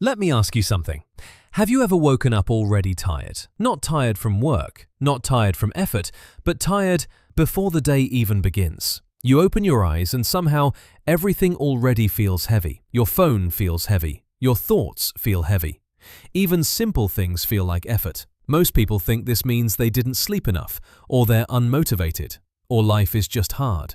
Let me ask you something. Have you ever woken up already tired? Not tired from work, not tired from effort, but tired before the day even begins. You open your eyes and somehow everything already feels heavy. Your phone feels heavy. Your thoughts feel heavy. Even simple things feel like effort. Most people think this means they didn't sleep enough, or they're unmotivated, or life is just hard.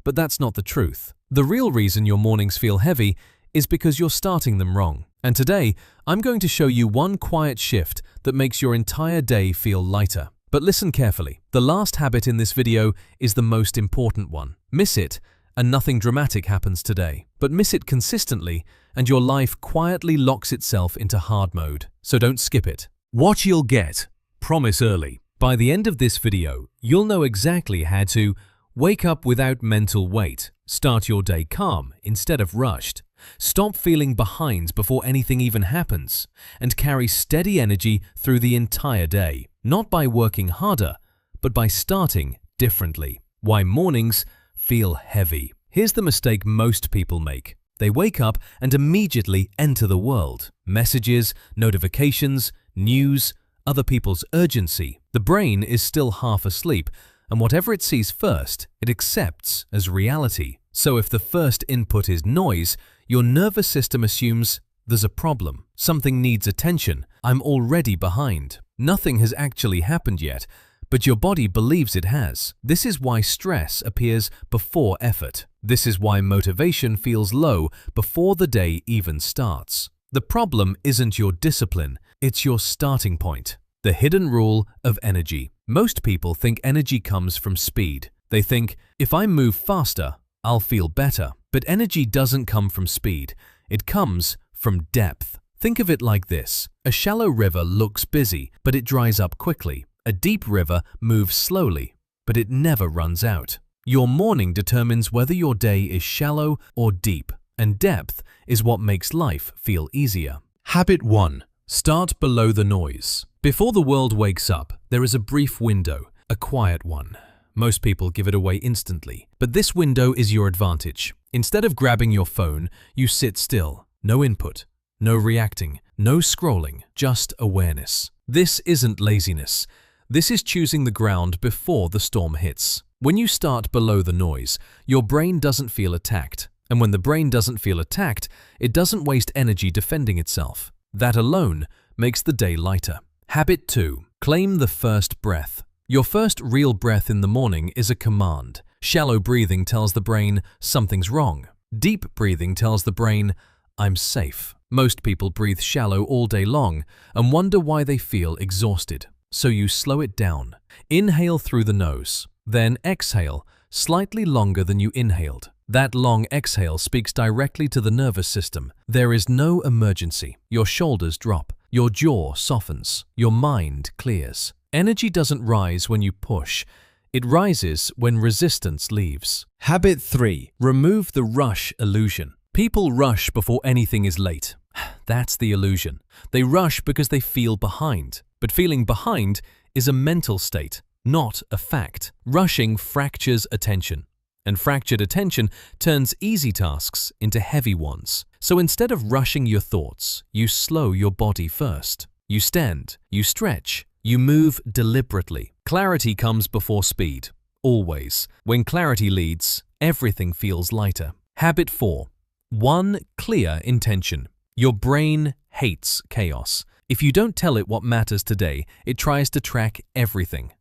But that's not the truth. The real reason your mornings feel heavy is because you're starting them wrong. And today, I'm going to show you one quiet shift that makes your entire day feel lighter. But listen carefully. The last habit in this video is the most important one. Miss it, and nothing dramatic happens today. But miss it consistently, and your life quietly locks itself into hard mode. So don't skip it. What you'll get. Promise early. By the end of this video, you'll know exactly how to wake up without mental weight, start your day calm instead of rushed, stop feeling behind before anything even happens, and carry steady energy through the entire day, not by working harder, but by starting differently. Why mornings feel heavy. Here's the mistake most people make. They wake up and immediately enter the world. Messages, notifications, news, other people's urgency. The brain is still half asleep, and whatever it sees first, it accepts as reality. So if the first input is noise, your nervous system assumes there's a problem, something needs attention, I'm already behind. Nothing has actually happened yet, but your body believes it has. This is why stress appears before effort. This is why motivation feels low before the day even starts. The problem isn't your discipline, it's your starting point. The hidden rule of energy. Most people think energy comes from speed. They think, if I move faster, I'll feel better. But energy doesn't come from speed. It comes from depth. Think of it like this. A shallow river looks busy, but it dries up quickly. A deep river moves slowly, but it never runs out. Your morning determines whether your day is shallow or deep, and depth is what makes life feel easier. Habit 1. Start below the noise. Before the world wakes up, there is a brief window, a quiet one. Most people give it away instantly, but this window is your advantage. Instead of grabbing your phone, you sit still. No input, no reacting, no scrolling, just awareness. This isn't laziness. This is choosing the ground before the storm hits. When you start below the noise, your brain doesn't feel attacked. And when the brain doesn't feel attacked, it doesn't waste energy defending itself. That alone makes the day lighter. Habit 2. Claim the first breath. Your first real breath in the morning is a command. Shallow breathing tells the brain something's wrong. Deep breathing tells the brain, I'm safe. Most people breathe shallow all day long and wonder why they feel exhausted. So you slow it down. Inhale through the nose, then exhale slightly longer than you inhaled. That long exhale speaks directly to the nervous system. There is no emergency. Your shoulders drop. Your jaw softens. Your mind clears. Energy doesn't rise when you push. It rises when resistance leaves. Habit 3. Remove the rush illusion. People rush before anything is late. That's the illusion. They rush because they feel behind. But feeling behind is a mental state, not a fact. Rushing fractures attention. And fractured attention turns easy tasks into heavy ones. So instead of rushing your thoughts, you slow your body first. You stand, you stretch, you move deliberately. Clarity comes before speed, always. When clarity leads, everything feels lighter. Habit 4. One clear intention. Your brain hates chaos. If you don't tell it what matters today, it tries to track everything.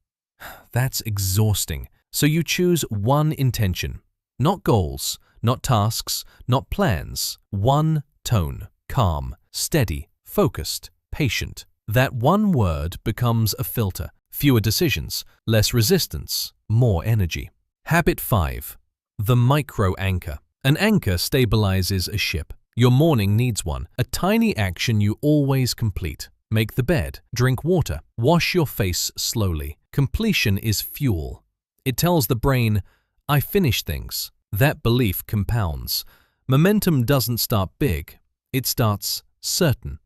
That's exhausting. So you choose one intention. Not goals, not tasks, not plans. One tone. Calm, steady, focused, patient. That one word becomes a filter. Fewer decisions, less resistance, more energy. Habit 5. The micro anchor. An anchor stabilizes a ship. Your morning needs one. A tiny action you always complete. Make the bed, drink water, wash your face slowly. Completion is fuel. It tells the brain, I finish things. That belief compounds. Momentum doesn't start big, it starts certain.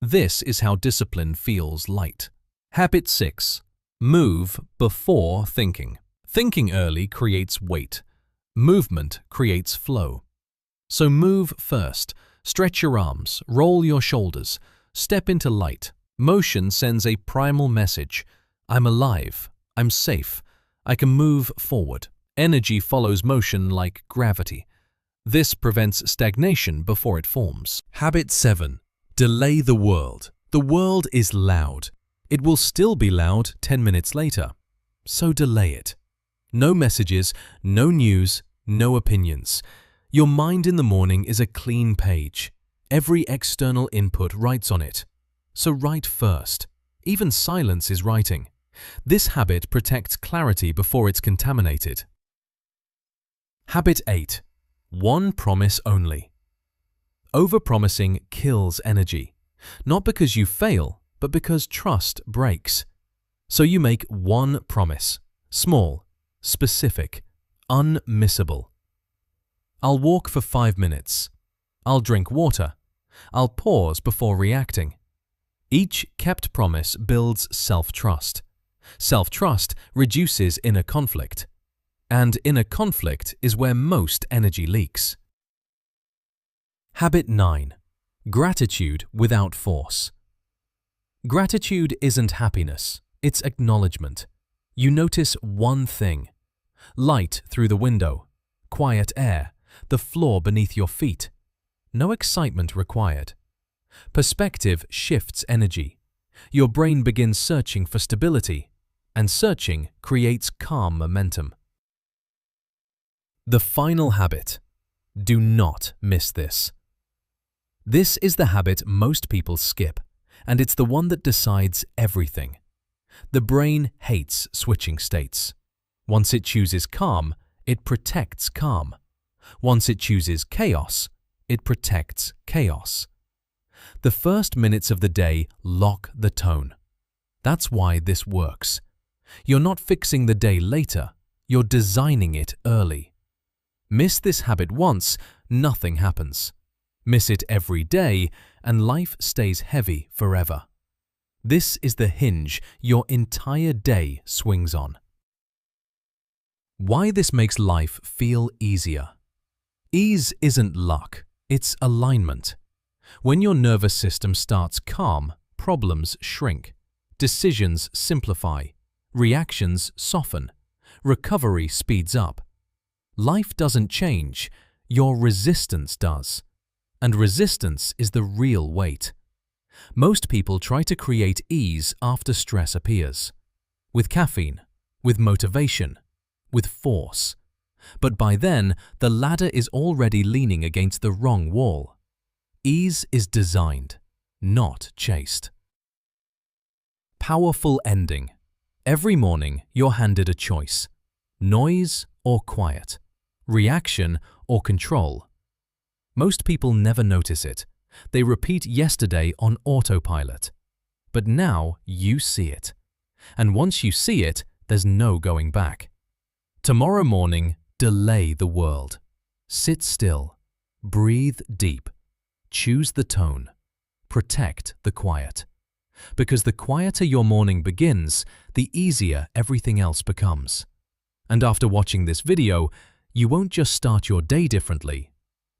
This is how discipline feels light. Habit 6. Move before thinking. Thinking early creates weight. Movement creates flow. So move first. Stretch your arms, roll your shoulders, step into light. Motion sends a primal message. I'm alive, I'm safe, I can move forward. Energy follows motion like gravity. This prevents stagnation before it forms. Habit 7. Delay the world. The world is loud. It will still be loud 10 minutes later. So delay it. No messages, no news, no opinions. Your mind in the morning is a clean page. Every external input writes on it. So write first. Even silence is writing. This habit protects clarity before it's contaminated. Habit 8. One promise only. Overpromising kills energy. Not because you fail, but because trust breaks. So you make one promise. Small, specific, unmissable. I'll walk for 5 minutes. I'll drink water. I'll pause before reacting. Each kept promise builds self-trust. Self-trust reduces inner conflict. And inner conflict is where most energy leaks. Habit 9. Gratitude without force. Gratitude isn't happiness, it's acknowledgement. You notice one thing: light through the window, quiet air, the floor beneath your feet. No excitement required. Perspective shifts energy. Your brain begins searching for stability, and searching creates calm momentum. The final habit. Do not miss this. This is the habit most people skip, and it's the one that decides everything. The brain hates switching states. Once it chooses calm, it protects calm. Once it chooses chaos, it protects chaos. The first minutes of the day lock the tone. That's why this works. You're not fixing the day later, you're designing it early. Miss this habit once, nothing happens. Miss it every day, and life stays heavy forever. This is the hinge your entire day swings on. Why this makes life feel easier. Ease isn't luck, it's alignment. When your nervous system starts calm, problems shrink, decisions simplify, reactions soften, recovery speeds up. Life doesn't change, your resistance does. And resistance is the real weight. Most people try to create ease after stress appears. With caffeine, with motivation, with force. But by then, the ladder is already leaning against the wrong wall. Ease is designed, not chased. Powerful ending. Every morning, you're handed a choice: noise or quiet, reaction or control. Most people never notice it. They repeat yesterday on autopilot. But now you see it. And once you see it, there's no going back. Tomorrow morning, delay the world. Sit still. Breathe deep. Choose the tone. Protect the quiet. Because the quieter your morning begins, the easier everything else becomes. And after watching this video, you won't just start your day differently.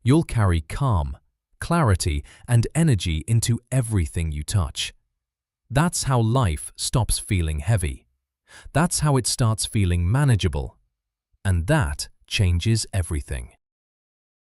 You'll carry calm, clarity, and energy into everything you touch. That's how life stops feeling heavy. That's how it starts feeling manageable. And that changes everything.